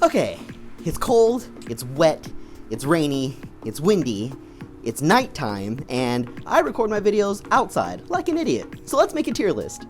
Okay, it's cold, it's wet, it's rainy, it's windy, it's nighttime, and I record my videos outside like an idiot. So let's make a tier list.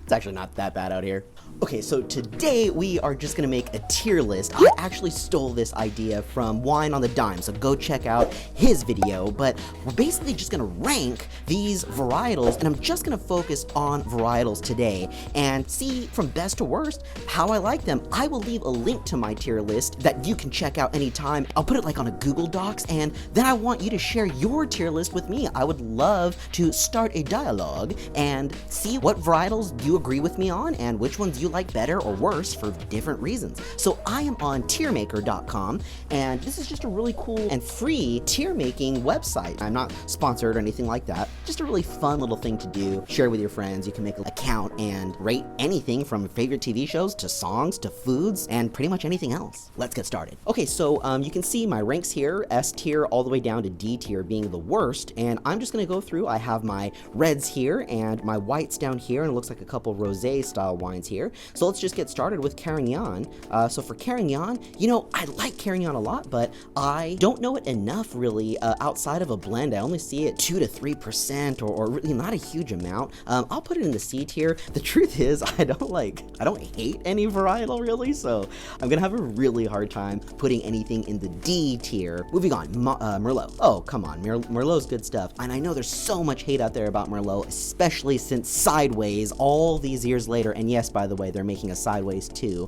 It's actually not that bad out here. Okay, so today we are just gonna make a tier list. I actually stole this idea from Wine on the Dime, so go check out his video, but we're basically just gonna rank these varietals, and I'm just gonna focus on varietals today and see from best to worst how I like them. I will leave a link to my tier list that you can check out anytime. I'll put it like on a Google Docs, and then I want you to share your tier list with me. I would love to start a dialogue and see what varietals you agree with me on and which ones you like better or worse for different reasons. So I am on tiermaker.com, and this is just a really cool and free tier making website. I'm not sponsored or anything like that. Just a really fun little thing to do. Share with your friends. You can make an account and rate anything from favorite TV shows to songs to foods and pretty much anything else. Let's get started. Okay, so you can see my ranks here, S tier all the way down to D tier being the worst, and I'm just gonna go through. I have my reds here and my whites down here, and it looks like a couple rosé style wines here. So let's just get started with Carignan. So for Carignan, you know, I like Carignan a lot, but I don't know it enough really outside of a blend. I only see it 2 to 3% or really not a huge amount. I'll put it in the C tier. The truth is, I don't hate any varietal really, so I'm gonna have a really hard time putting anything in the D tier. Moving on, Merlot. Oh, come on, Merlot's good stuff. And I know there's so much hate out there about Merlot, especially since Sideways all these years later, and yes, by the way, they're making a Sideways too.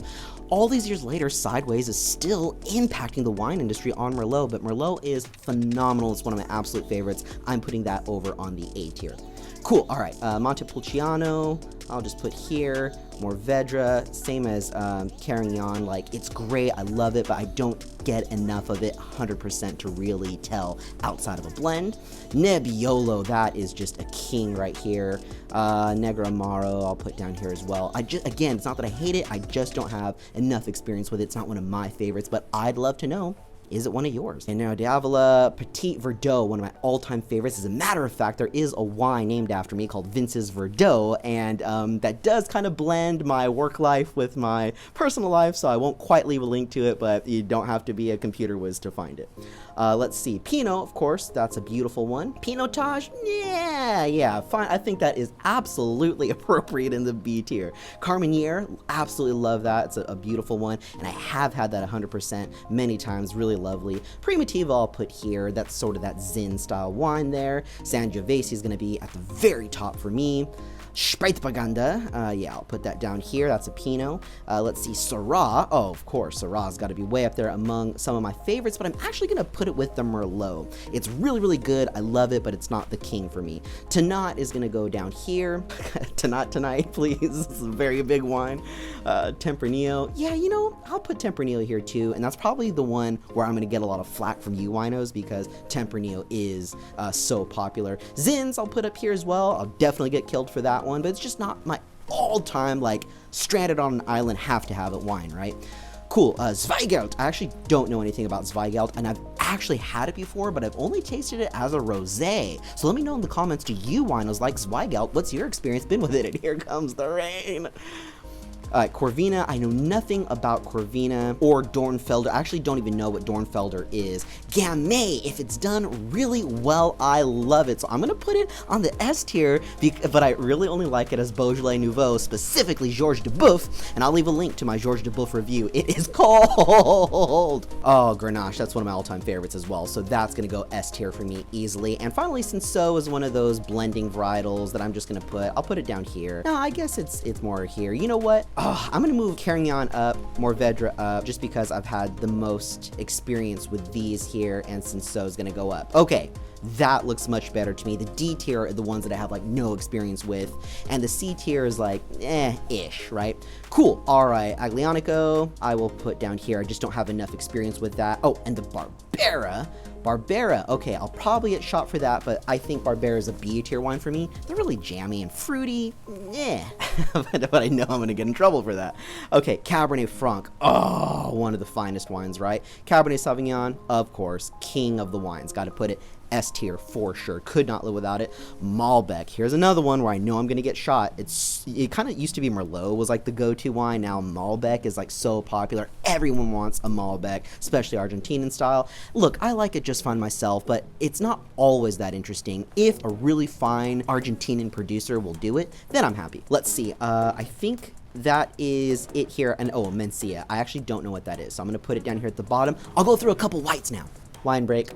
All these years later, Sideways is still impacting the wine industry on Merlot, but Merlot is phenomenal. It's one of my absolute favorites. I'm putting that over on the A tier. Cool, all right, Montepulciano, I'll just put here. Mourvèdre, same as Carignan, like it's great, I love it, but I don't get enough of it 100% to really tell outside of a blend. Nebbiolo, that is just a king right here. Negro Amaro, I'll put down here as well. Again, it's not that I hate it, I just don't have enough experience with it. It's not one of my favorites, but I'd love to know. Is it one of yours? And now d'Avola Petit Verdot, one of my all-time favorites. As a matter of fact, there is a wine named after me called Vince's Verdot, and that does kind of blend my work life with my personal life, so I won't quite leave a link to it, but you don't have to be a computer whiz to find it. Let's see, Pinot, of course, that's a beautiful one. Pinotage, yeah, fine. I think that is absolutely appropriate in the B tier. Carmenere, absolutely love that. It's a beautiful one, and I have had that 100% many times, really lovely. Primitivo I'll put here, that's sort of that Zin style wine there. Sangiovese is gonna be at the very top for me. Spätburgunder, yeah, I'll put that down here. That's a Pinot. Let's see, Syrah. Oh, of course, Syrah's got to be way up there among some of my favorites, but I'm actually going to put it with the Merlot. It's really, really good. I love it, but it's not the king for me. Tannat is going to go down here. Tannat tonight, please. This is a very big wine. Tempranillo. Yeah, you know, I'll put Tempranillo here too, and that's probably the one where I'm going to get a lot of flack from you winos because Tempranillo is so popular. Zins I'll put up here as well. I'll definitely get killed for that one, but it's just not my all-time, like, stranded on an island, have to have it wine, right? Cool, Zweigelt. I actually don't know anything about Zweigelt, and I've actually had it before, but I've only tasted it as a rosé. So let me know in the comments, do you winos like Zweigelt? What's your experience been with it? And here comes the rain. Corvina, I know nothing about Corvina or Dornfelder. I actually don't even know what Dornfelder is. Gamay, if it's done really well, I love it. So I'm gonna put it on the S tier, but I really only like it as Beaujolais Nouveau, specifically Georges de Boeuf, and I'll leave a link to my Georges de Boeuf review. It is cold. Oh, Grenache, that's one of my all-time favorites as well. So that's gonna go S tier for me easily. And finally, Cinsault is one of those blending varietals that I'm just gonna I'll put it down here. No, I guess it's more here. You know what? Oh, I'm gonna move Carignan up, Mourvèdre up, just because I've had the most experience with these here, and Cinsault is gonna go up. Okay, that looks much better to me. The D tier are the ones that I have like no experience with, and the C tier is like, ish, right? Cool, all right, Aglianico, I will put down here. I just don't have enough experience with that. Oh, and the Barbera. Barbera, okay, I'll probably get shot for that, but I think Barbera is a B tier wine for me. They're really jammy and fruity, but I know I'm gonna get in trouble for that. Okay, Cabernet Franc, oh, one of the finest wines, right? Cabernet Sauvignon, of course, king of the wines. Got to put it S tier for sure. Could not live without it. Malbec. Here's another one where I know I'm gonna get shot. It kind of used to be Merlot was like the go-to wine. Now Malbec is like so popular. Everyone wants a Malbec, especially Argentinian style. Look, I like it just fine myself, but it's not always that interesting. If a really fine Argentinian producer will do it, then I'm happy. Let's see. I think that is it here. And oh, Mencia. I actually don't know what that is, so I'm gonna put it down here at the bottom. I'll go through a couple whites now. Wine break.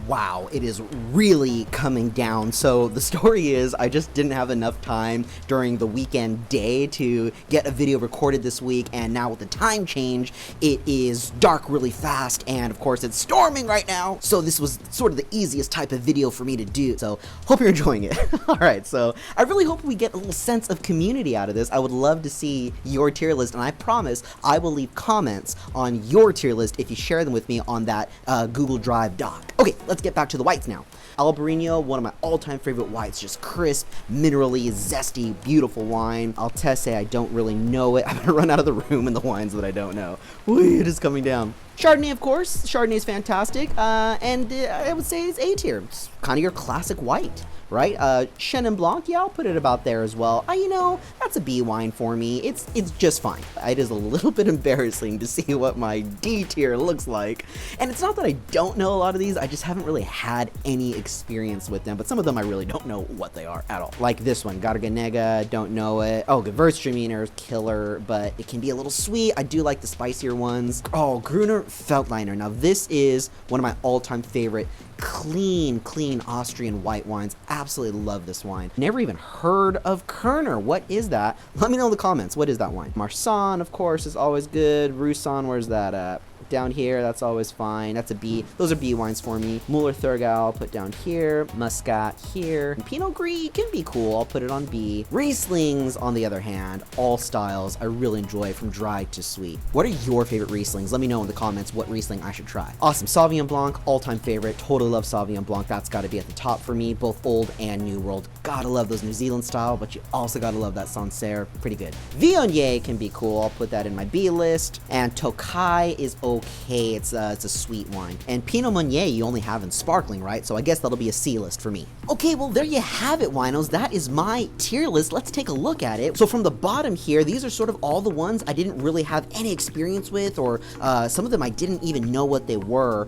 Wow, it is really coming down. So the story is I just didn't have enough time during the weekend day to get a video recorded this week, and now with the time change, it is dark really fast, and of course it's storming right now. So this was sort of the easiest type of video for me to do. So hope you're enjoying it. All right, so I really hope we get a little sense of community out of this. I would love to see your tier list, and I promise I will leave comments on your tier list if you share them with me on that Google Drive doc. Okay, let's get back to the whites now. Albarino, one of my all-time favorite whites, just crisp, minerally, zesty, beautiful wine. I'll say I don't really know it. I'm gonna run out of the room in the wines that I don't know. Whee, it is coming down. Chardonnay, of course. Chardonnay is fantastic, and I would say it's A tier. It's kind of your classic white, right? Chenin Blanc, yeah, I'll put it about there as well. You know, that's a B wine for me. It's just fine. It is a little bit embarrassing to see what my D tier looks like, and it's not that I don't know a lot of these. I just haven't really had any experience with them, but some of them I really don't know what they are at all. Like this one, Garganega, don't know it. Oh, Gewürztraminer is killer, but it can be a little sweet. I do like the spicier ones. Oh, Gruner Veltliner. Now this is one of my all-time favorite clean Austrian white wines. Absolutely love this wine. Never even heard of Kerner. What is that? Let me know in the comments. What is that wine? Marsanne, of course, is always good. Roussanne, where's that at? Down here, that's always fine. That's a B. Those are B wines for me. Müller-Thurgau, I'll put down here. Muscat here. Pinot Gris can be cool. I'll put it on B. Rieslings, on the other hand, all styles. I really enjoy from dry to sweet. What are your favorite Rieslings? Let me know in the comments what Riesling I should try. Awesome. Sauvignon Blanc, all-time favorite. Totally love Sauvignon Blanc. That's got to be at the top for me, both old and new world. Gotta love those New Zealand style, but you also gotta love that Sancerre. Pretty good. Viognier can be cool. I'll put that in my B list. And Tokai is okay. It's a sweet wine. And Pinot Meunier you only have in sparkling, right? So I guess that'll be a C list for me. Okay, well, there you have it, winos. That is my tier list. Let's take a look at it. So from the bottom here, these are sort of all the ones I didn't really have any experience with, or some of them I didn't even know what they were.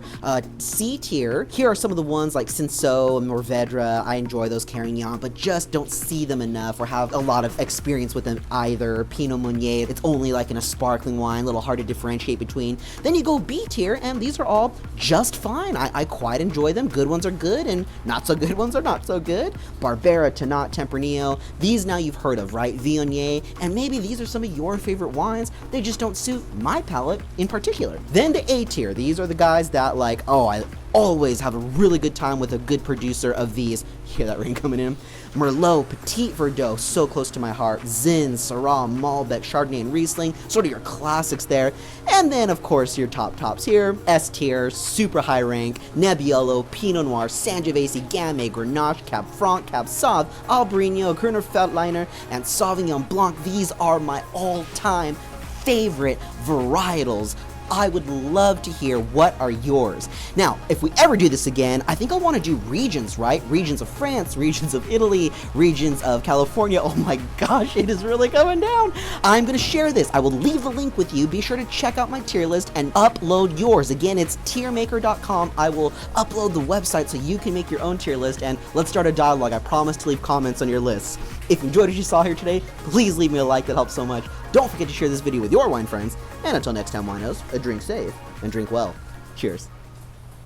C tier, here are some of the ones like Cinsault and Mourvedre. I enjoy those Carignan, but just don't see them enough or have a lot of experience with them either. Pinot Meunier, it's only like in a sparkling wine, a little hard to differentiate between. Then you go B tier, and these are all just fine. I quite enjoy them. Good ones are good, and not so good ones are not so good. Barbera, Tannat, Tempranillo, these now you've heard of, right? Viognier, and maybe these are some of your favorite wines. They just don't suit my palate in particular. Then the A tier, these are the guys that like, oh, I always have a really good time with a good producer of these. Hear that rain coming in? Merlot, Petit Verdot, so close to my heart. Zin, Syrah, Malbec, Chardonnay, and Riesling, sort of your classics there. And then, of course, your tops here. S tier, super high rank, Nebbiolo, Pinot Noir, Sangiovese, Gamay, Grenache, Cab Franc, Cab Sauv, Albarino, Gruner Veltliner, and Sauvignon Blanc. These are my all-time favorite varietals. I would love to hear what are yours. Now, if we ever do this again, I think I want to do regions, right? Regions of France, regions of Italy, regions of California. Oh my gosh, it is really coming down. I'm going to share this. I will leave the link with you. Be sure to check out my tier list and upload yours. Again, it's tiermaker.com. I will upload the website so you can make your own tier list, and let's start a dialogue. I promise to leave comments on your lists. If you enjoyed what you saw here today, please leave me a like. That helps so much. Don't forget to share this video with your wine friends. And until next time, winos, drink safe and drink well. Cheers.